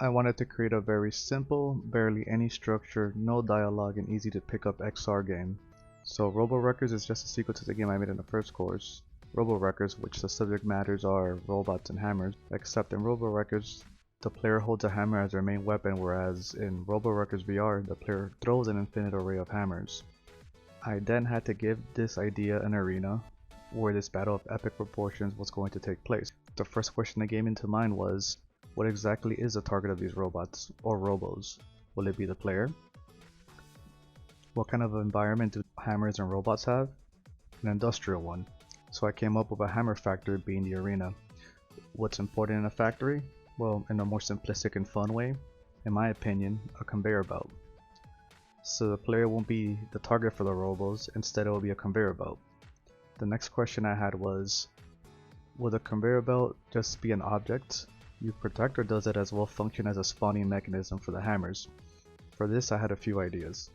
I wanted to create a very simple, barely any structure, no dialogue, and easy to pick up XR game. So RoboWreckers is just a sequel to the game I made in the first course, RoboWreckers, which the subject matters are robots and hammers, except in RoboWreckers the player holds a hammer as their main weapon, whereas in RoboWreckersVR the player throws an infinite array of hammers. I then had to give this idea an arena where this battle of epic proportions was going to take place. The first question that came into mind was, what exactly is the target of these robots, or robos? Will it be the player? What kind of environment do hammers and robots have? An industrial one. So I came up with a hammer factory being the arena. What's important in a factory? Well, in a more simplistic and fun way, in my opinion, a conveyor belt. So the player won't be the target for the robos, instead it will be a conveyor belt. The next question I had was, will the conveyor belt just be an object you protect, or does it as well function as a spawning mechanism for the hammers? For this I had a few ideas.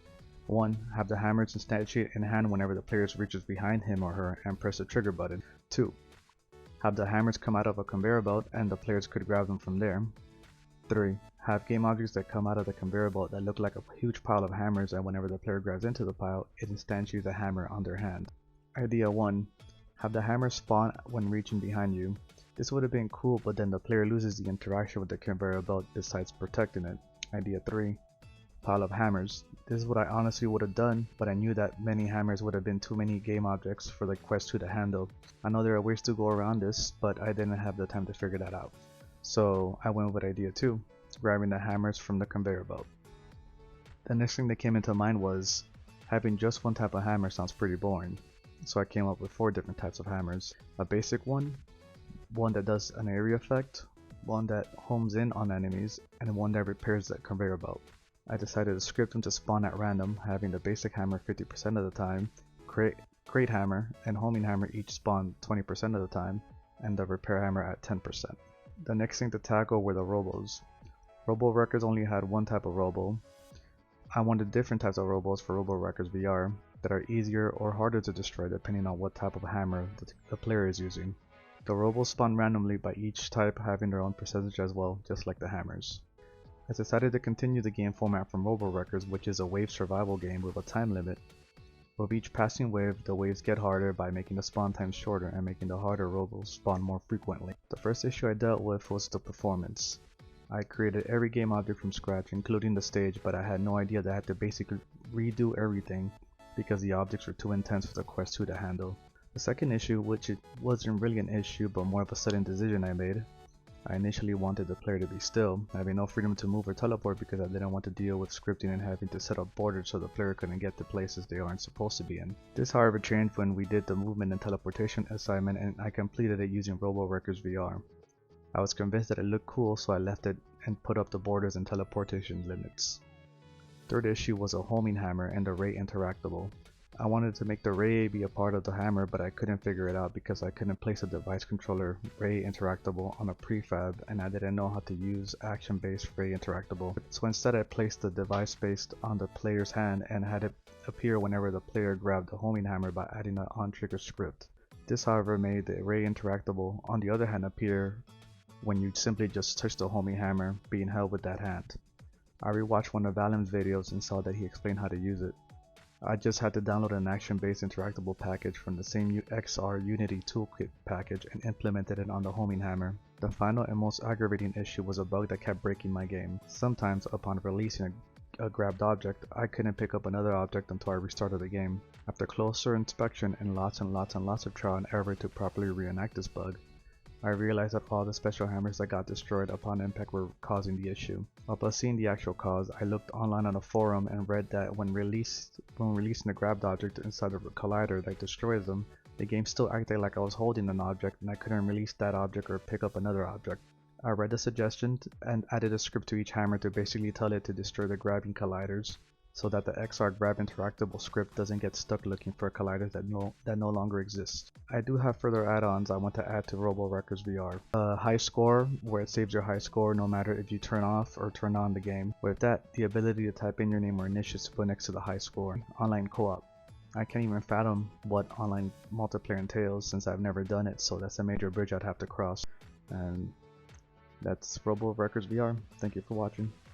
1. Have the hammers instantiate in hand whenever the player reaches behind him or her and press the trigger button. 2. Have the hammers come out of a conveyor belt and the players could grab them from there. 3. Have game objects that come out of the conveyor belt that look like a huge pile of hammers, and whenever the player grabs into the pile, it instantiates a hammer on their hand. Idea 1. Have the hammer spawn when reaching behind you. This would have been cool, but then the player loses the interaction with the conveyor belt besides protecting it. Idea 3. Pile of hammers. This is what I honestly would have done, but I knew that many hammers would have been too many game objects for the Quest 2 to handle. I know there are ways to go around this, but I didn't have the time to figure that out. So I went with idea 2, grabbing the hammers from the conveyor belt. The next thing that came into mind was, having just one type of hammer sounds pretty boring. So I came up with 4 different types of hammers. A basic one that does an area effect, one that homes in on enemies, and one that repairs the conveyor belt. I decided to script them to spawn at random, having the basic hammer 50% of the time, crate hammer and homing hammer each spawn 20% of the time, and the repair hammer at 10%. The next thing to tackle were the robos. RoboWreckers only had one type of robo. I wanted different types of robos for RoboWreckersVR that are easier or harder to destroy depending on what type of hammer the player is using. The robos spawn randomly by each type having their own percentage as well, just like the hammers. I decided to continue the game format from RoboWreckers, which is a wave survival game with a time limit. With each passing wave, the waves get harder by making the spawn time shorter and making the harder robos spawn more frequently. The first issue I dealt with was the performance. I created every game object from scratch, including the stage, but I had no idea that I had to basically redo everything because the objects were too intense for the Quest 2 to handle. The second issue, which it wasn't really an issue but more of a sudden decision I made, I initially wanted the player to be still, having no freedom to move or teleport because I didn't want to deal with scripting and having to set up borders so the player couldn't get to places they aren't supposed to be in. This however changed when we did the movement and teleportation assignment, and I completed it using RoboWreckersVR. I was convinced that it looked cool, so I left it and put up the borders and teleportation limits. Third issue was a homing hammer and the ray interactable. I wanted to make the ray be a part of the hammer, but I couldn't figure it out because I couldn't place a device controller ray interactable on a prefab, and I didn't know how to use action-based ray interactable. So instead I placed the device based on the player's hand and had it appear whenever the player grabbed the homing hammer by adding an on-trigger script. This however made the ray interactable on the other hand appear when you simply just touch the homing hammer being held with that hand. I rewatched one of Valim's videos and saw that he explained how to use it. I just had to download an action-based interactable package from the same XR Unity toolkit package and implemented it on the homing hammer. The final and most aggravating issue was a bug that kept breaking my game. Sometimes upon releasing a grabbed object, I couldn't pick up another object until I restarted the game. After closer inspection and lots of trial and error to properly reenact this bug, I realized that all the special hammers that got destroyed upon impact were causing the issue. Upon seeing the actual cause, I looked online on a forum and read that when releasing the grabbed object inside of a collider that destroys them, the game still acted like I was holding an object and I couldn't release that object or pick up another object. I read the suggestion and added a script to each hammer to basically tell it to destroy the grabbing colliders, so that the XR grab interactable script doesn't get stuck looking for colliders that no longer exist. I do have further add-ons I want to add to RoboWreckersVR. High score, where it saves your high score no matter if you turn off or turn on the game. With that, the ability to type in your name or initials to put next to the high score. Online co-op. I can't even fathom what online multiplayer entails since I've never done it, so that's a major bridge I'd have to cross. And That's RoboWreckersVR. Thank you for watching.